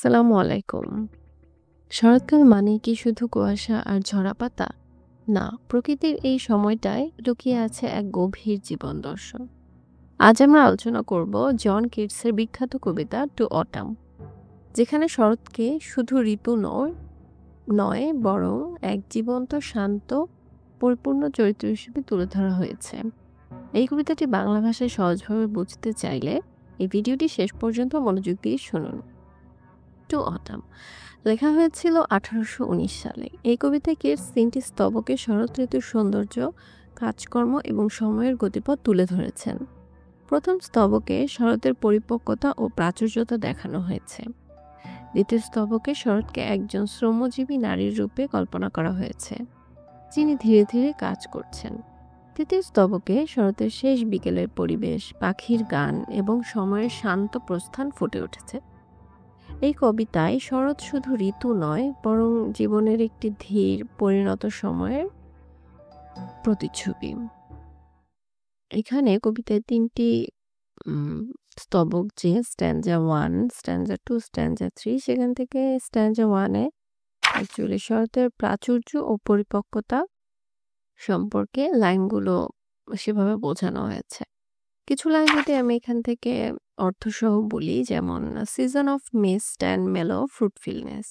আসসালামু আলাইকুম। শরৎকাল মানেই কি শুধু কুয়াশা আর ঝরা পাতা? না, প্রকৃতির এই সময়টায় লুকিয়ে আছে এক গভীর জীবন দর্শন। আজ আমরা আলোচনা করব জন কিটসের বিখ্যাত কবিতা টু অটাম, যেখানে শরৎকে শুধু ঋতু নয় বরং এক জীবন্ত, শান্ত, পরিপূর্ণ চরিত্র হিসেবে তুলে ধরা হয়েছে। এই কবিতাটি বাংলা ভাষায় সহজভাবে বুঝতে চাইলে এই ভিডিওটি শেষ পর্যন্ত মনোযোগ দিয়ে শুনুন। টু অটাম লেখা হয়েছিল 1819 সালে। এই কবিতায় কিটস 3টি স্তবকে শরৎ ঋতুর সৌন্দর্য, কাজকর্ম এবং সময়ের গতিপথ তুলে ধরেছেন। প্রথম স্তবকে শরতের পরিপক্কতা ও প্রাচুর্যতা দেখানো হয়েছে। দ্বিতীয় স্তবকে শরৎকে একজন শ্রমজীবী নারীর রূপে কল্পনা করা হয়েছে, যিনি ধীরে ধীরে কাজ করছেন। তৃতীয় স্তবকে শরতের শেষ বিকেলের পরিবেশ, পাখির গান এবং সময়ের শান্ত প্রস্থান ফুটে উঠেছে। এই কবিতায় শরৎ শুধু ঋতু নয় বরং জীবনের একটি ধীর, পরিণত সময়ের প্রতিচ্ছবি। এখানে কবিতায় 3টি স্তবক, যে স্ট্যান্জা 1, স্ট্যান্জা 2, স্ট্যান্জা 3, সেখান থেকে স্ট্যান্জা 1-এ অ্যাকচুয়ালি শরতের প্রাচুর্য ও পরিপক্কতা সম্পর্কে লাইনগুলো সেভাবে বোঝানো হয়েছে। কিছু লাইন যদি আমি এখান থেকে অর্থসহ বলি, যেমন সিজন অফ মিস্ট অ্যান্ড মেলো ফ্রুটফুলনেস।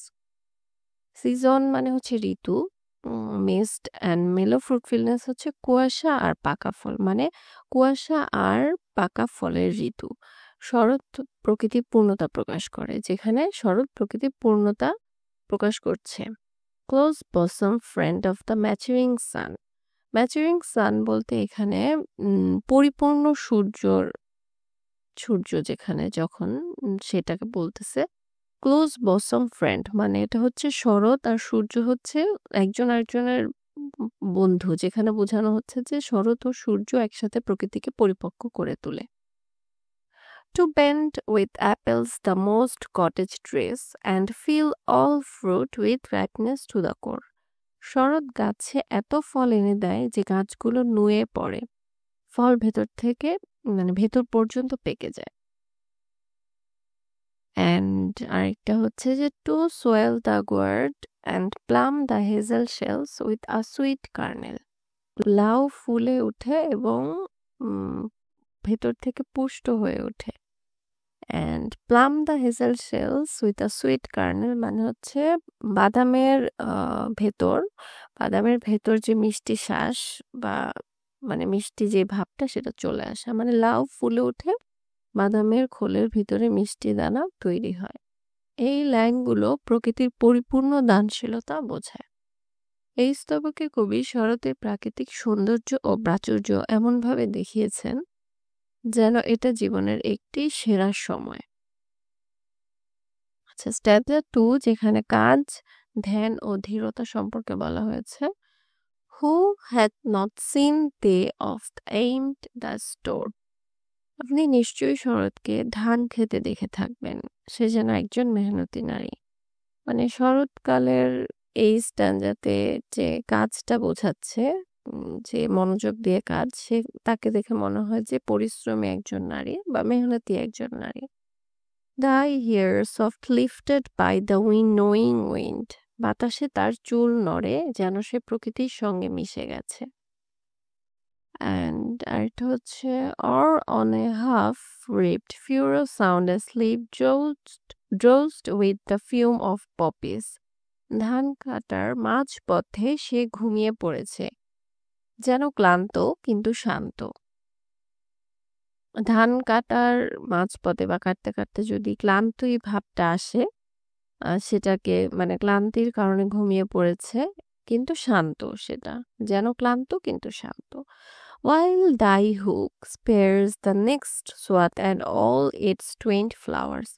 সিজন মানে হচ্ছে ঋতু, মিস্ট অ্যান্ড মেলো ফ্রুটফুলনেস হচ্ছে কুয়াশা আর পাকা ফল, মানে কুয়াশা আর পাকা ফলের ঋতু। শরৎ প্রকৃতির পূর্ণতা প্রকাশ করে, যেখানে শরৎ প্রকৃতির পূর্ণতা প্রকাশ করছে। Close Vasam friend of the maturing San. Maturing সান বলতে এখানে পরিপূর্ণ সূর্য যেখানে যখন সেটাকে বলতেছে। ক্লোজ বসম ফ্রেন্ড মানে এটা হচ্ছে শরৎ আর সূর্য হচ্ছে একজন আরেকজনের বন্ধু, যেখানে বোঝানো হচ্ছে যে শরৎ ও সূর্য একসাথে প্রকৃতিকে পরিপক্ক করে তোলে। To bend with apples the most cottage trees and fill all fruit with ripeness to the core. শরৎ গাছে এত ফল এনে দেয় যে গাছগুলো নুয়ে পড়ে, ফল ভেতর থেকে মানে ভেতর পর্যন্ত পেকে যায়। অ্যান্ড আরেকটা হচ্ছে যে to swell the gourd and plump the hazel shells with a sweet kernel. লাউ ফুলে ওঠে এবং ভেতর থেকে পুষ্ট হয়ে ওঠে। And plump the hazel shells with a sweet kernel মানে হচ্ছে বাদামের ভেতর যে মিষ্টি শ্বাস বা মানে মিষ্টি যে ভাবটা সেটা চলে আসে, মানে লাউ ফুলে ওঠে, বাদামের খোলের ভিতরে মিষ্টি দানা তৈরি হয়। এই লাইনগুলো প্রকৃতির পরিপূর্ণ দানশীলতা বোঝায়। এই স্তবকে কবি শরতের প্রাকৃতিক সৌন্দর্য ও প্রাচুর্য এমনভাবে দেখিয়েছেন যেন এটা জীবনের একটি সেরা সময়। আচ্ছা, স্ট্যান্জা 2, যেখানে কাজ, ধ্যান ও ধীরতা সম্পর্কে বলা হয়েছে। Who hath not seen day of aimed the store? আপনি নিশ্চয়ই শরৎকে ধান খেতে দেখে থাকবেন, সে যেন একজন মেহনতি নারী। মানে শরৎকালের এই স্ট্যান্জাতে যে কাজটা বোঝাচ্ছে, যে মনোযোগ দিয়ে কাজ, সে তাকে দেখে মনে হয় যে পরিশ্রমী একজন নারী বা মেহনতি একজন নারী। The hair soft lifted by the winnowing wind. বাতাসে তার চুল নড়ে যেন সে প্রকৃতির সঙ্গে মিশে গেছে। অ্যান্ড আরেকটা হচ্ছে or on a half ripped furrow sound asleep drowsed with the fume of poppies. ধান কাটার মাঝ পথে সে ঘুমিয়ে পড়েছে, যেন ক্লান্ত কিন্তু শান্ত। ধান কাটার মাঝপথে বা কাটতে কাটতে যদি ক্লান্তই ভাবটা আসে, সেটাকে মানে ক্লান্তির কারণে ঘুমিয়ে পড়েছে কিন্তু শান্ত, সেটা যেন ক্লান্ত কিন্তু শান্ত। While thy hook spares the next swath and all its twain flowers.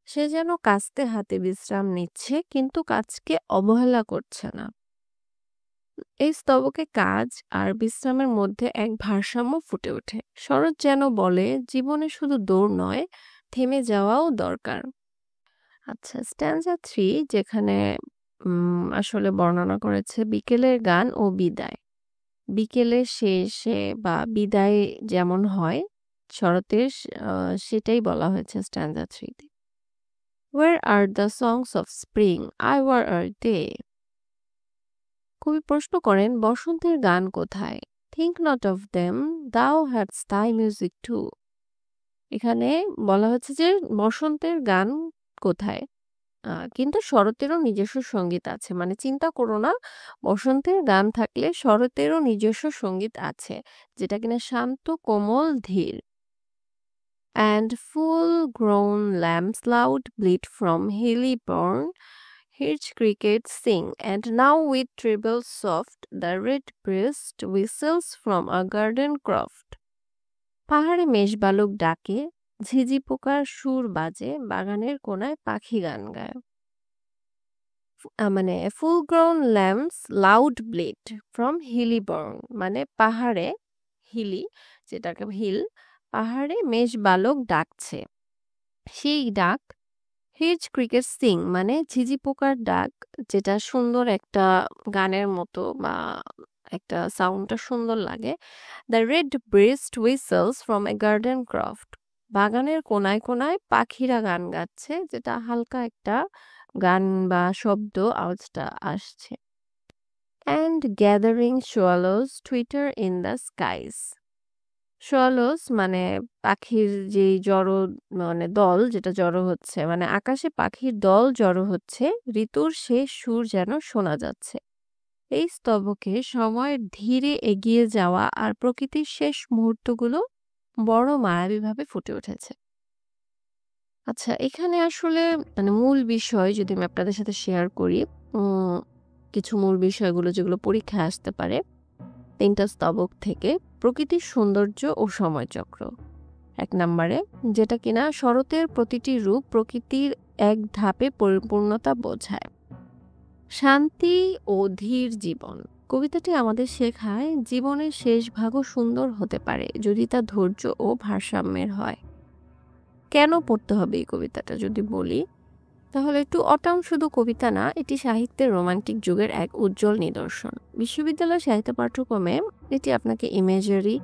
সে যেন কাস্তে হাতে বিশ্রাম নিচ্ছে কিন্তু কাজকে অবহেলা করছে না। এই স্তবকে কাজ আর বিশ্রামের মধ্যে এক ভারসাম্য ফুটে ওঠে। শরৎ যেন বলে জীবনে শুধু দৌড় নয়, থেমে যাওয়াও দরকার। আচ্ছা, স্ট্যান্জা 3, যেখানে আসলে বর্ণনা করেছে বিকেলের গান ও বিদায়। বিকেলের শেষে বা বিদায় যেমন হয় শরতের, সেটাই বলা হয়েছে স্ট্যান্জা 3-তে। Where are the songs of spring? Where are they? কবি প্রশ্ন করেন বসন্তের গান কোথায়? Think not of them, thou hadst thy music too. এখানে বলা হচ্ছে যে বসন্তের গান কোথায়, কিন্তু শরতেরও নিজস্ব সঙ্গীত আছে। মানে চিন্তা করো না, বসন্তের গান থাকলে শরতেরও নিজস্ব সঙ্গীত আছে, যেটা কিনা শান্ত, কোমল, ধীর। And full grown lambs loud bleat from hilly bourne, Hirch crickets sing, and now with treble soft the red breast whistles from a garden croft. পাহাড়ে মেষবালক ডাকে, ঝিঝি পোকার সুর বাজে, বাগানের কোনায় পাখি গান গায়। মানে full grown lambs loud bleat from hilly bourn, মানে পাহাড়ে, হিলি যেটাকে হিল, পাহাড়ে মেষবালক ডাকছে, সেই ডাক। হিজ ক্রিকেট সিং, মানে ঝিঝি পোকার ডাক, যেটা সুন্দর একটা গানের মতো, বা একটা সাউন্ডটা সুন্দর লাগে। The red breast whistles from a garden croft, বাগানের কোনায় কোনায় পাখিরা গান গাচ্ছে, যেটা হালকা একটা গান বা শব্দ আওয়াজটা আসছে। And gathering swallows twitter in the skies, swallows মানে পাখির যে জড়ো, মানে দল যেটা জড়ো হচ্ছে, মানে আকাশে পাখির দল জড়ো হচ্ছে, ঋতুর শেষ সুর যেন শোনা যাচ্ছে। এই স্তবকে সময়ের ধীরে এগিয়ে যাওয়া আর প্রকৃতির শেষ মুহূর্তগুলো বড় মায়াবীভাবে ফুটে উঠেছে। আচ্ছা, এখানে আসলে মানে মূল বিষয় যদি আমি আপনাদের সাথে শেয়ার করি, কিছু মূল বিষয়গুলো যেগুলো পরীক্ষায় আসতে পারে 3টা স্তবক থেকে। প্রকৃতির সৌন্দর্য ও সময়চক্র 1 নম্বরে, যেটা কিনা শরতের প্রতিটি রূপ প্রকৃতির এক ধাপে পরিপূর্ণতা বোঝায়। শান্তি ও ধীর জীবন, কবিতাটি আমাদের শেখায় জীবনের শেষ ভাগও সুন্দর হতে পারে যদি তা ধৈর্য ও ভারসাম্যের হয়। কেন পড়তে হবে এই কবিতাটা যদি বলি, তাহলে একটু অটাম শুধু কবিতা না, এটি সাহিত্যের রোমান্টিক যুগের এক উজ্জ্বল নিদর্শন। বিশ্ববিদ্যালয় সাহিত্য পাঠ্যক্রমে এটি আপনাকে ইমেজারি,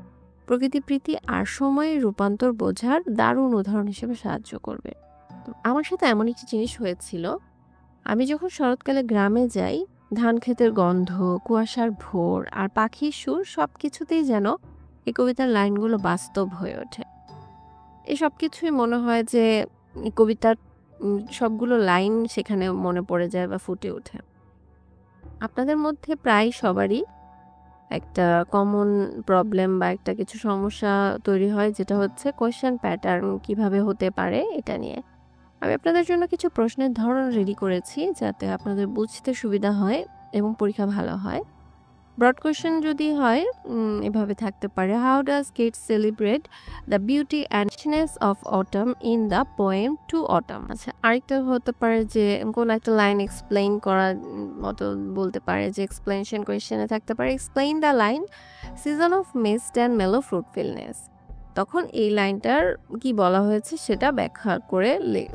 প্রকৃতিপ্রীতি আর সময়ের রূপান্তর বোঝার দারুণ উদাহরণ হিসেবে সাহায্য করবে। আমার সাথে এমন একটি জিনিস হয়েছিল, আমি যখন শরৎকালে গ্রামে যাই, ধান ক্ষেতের গন্ধ, কুয়াশার ভোর আর পাখির সুর সবকিছুতেই যেন এই কবিতার লাইনগুলো বাস্তব হয়ে ওঠে। এই সব কিছুই মনে হয় যে এই কবিতার সবগুলো লাইন সেখানে মনে পড়ে যায় বা ফুটে ওঠে। আপনাদের মধ্যে প্রায় সবারই একটা কমন প্রবলেম বা একটা কিছু সমস্যা তৈরি হয়, যেটা হচ্ছে কোয়েশ্চেন প্যাটার্ন কিভাবে হতে পারে এটা নিয়ে। আমি আপনাদের জন্য কিছু প্রশ্নের ধরন রেডি করেছি যাতে আপনাদের বুঝতে সুবিধা হয় এবং পরীক্ষা ভালো হয়। ব্রড কোয়েশ্চেন যদি হয় এভাবে থাকতে পারে, how does kids celebrate the beauty and richness of autumn in the poem to autumn. আচ্ছা, আরেকটা হতে পারে যে কোন একটা লাইন এক্সপ্লেইন করার মতো বলতে পারে, যে এক্সপ্লেনেশন কোয়েশ্চেনে থাকতে পারে, explain the line season of mist and মেলো ফ্রুটফুলনেস। তখন এই লাইনটার কি বলা হয়েছে সেটা ব্যাখ্যা করে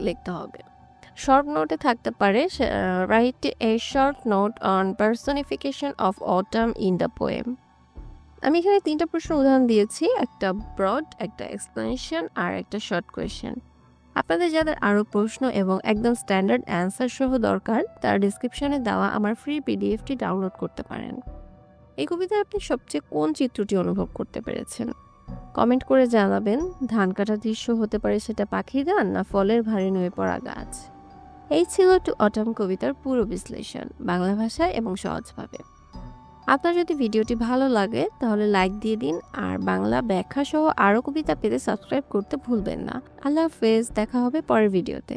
লিখতে হবে। শর্ট নোটে থাকতে পারে, write a short note on personification of autumn in the poem. আমি এখানে 3টা প্রশ্ন উদাহরণ দিয়েছি, একটা ব্রড, একটা এক্সপ্লেনেশন আর একটা শর্ট কোয়েশ্চেন। আপনাদের যাদের আরও প্রশ্ন এবং একদম স্ট্যান্ডার্ড অ্যান্সার সহ দরকার, তার ডিসক্রিপশনে দেওয়া আমার ফ্রি পিডিএফটি ডাউনলোড করতে পারেন। এই কবিতায় আপনি সবচেয়ে কোন চিত্রটি অনুভব করতে পেরেছেন? কমেন্ট করে জানাবেন। ধান কাটার দৃশ্য হতে পারে সেটা পাখির গান, না ফলের ভারী নুয়ে পড়া গাছ। এই ছিল টু অটাম কবিতার পুরো বিশ্লেষণ, বাংলা ভাষায় এবং সহজভাবে। আপনার যদি ভিডিওটি ভালো লাগে তাহলে লাইক দিয়ে দিন, আর বাংলা ব্যাখ্যা সহ আরও কবিতা পেতে সাবস্ক্রাইব করতে ভুলবেন না। আল্লাহ হাফেজ, দেখা হবে পরের ভিডিওতে।